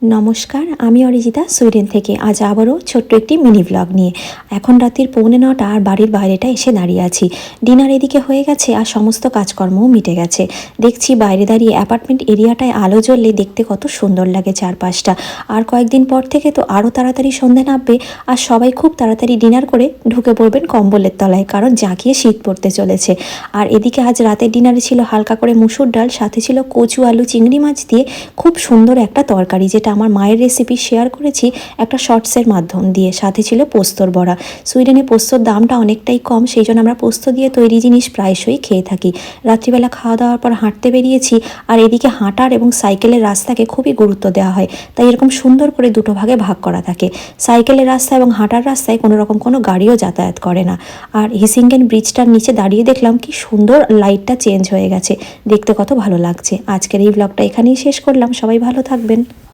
নমস্কার, আমি অরিজিতা সুইডেন থেকে। আজ আবারও ছোট্ট একটি মিনি ব্লগ নিয়ে। এখন রাত্রির 9:45 আর বাড়ির বাইরেটা এসে দাঁড়িয়ে আছি। ডিনার এদিকে হয়ে গেছে আর সমস্ত কাজকর্মও মিটে গেছে। দেখছি বাইরে দাঁড়িয়ে অ্যাপার্টমেন্ট এরিয়াটায় আলো জ্বললে দেখতে কত সুন্দর লাগে চারপাশটা। আর কয়েকদিন পর থেকে তো আরও তাড়াতাড়ি সন্ধে নামবে আর সবাই খুব তাড়াতাড়ি ডিনার করে ঢুকে পড়বেন কম্বলের তলায়, কারণ জাঁকিয়ে শীত পড়তে চলেছে। আর এদিকে আজ রাতের ডিনারে ছিল হালকা করে মুসুর ডাল, সাথে ছিল কচু আলু চিংড়ি মাছ দিয়ে খুব সুন্দর একটা তরকারি, যেটা আমার মায়ের রেসিপি শেয়ার করেছি একটা শর্টসের মাধ্যম দিয়ে। সাথে ছিল পোস্তর বড়া। সুইডেনে পোস্তর দামটা অনেকটাই কম, সেই জন্য আমরা পোস্ত দিয়ে তৈরি জিনিস প্রায়শই খেয়ে থাকি। রাত্রিবেলা খাওয়া দাওয়ার পর হাঁটতে বেরিয়েছি, আর এদিকে হাঁটার এবং সাইকেলের রাস্তাকে খুবই গুরুত্ব দেওয়া হয়, তাই এরকম সুন্দর করে দুটো ভাগে ভাগ করা থাকে। সাইকেলের রাস্তা এবং হাঁটার রাস্তায় কোনো রকম কোনো গাড়িও যাতায়াত করে না। আর হিসিংগেন ব্রিজটার নিচে দাঁড়িয়ে দেখলাম কি সুন্দর লাইটটা চেঞ্জ হয়ে গেছে, দেখতে কত ভালো লাগছে। আজকের এই ব্লগটা এখানেই শেষ করলাম। সবাই ভালো থাকবেন।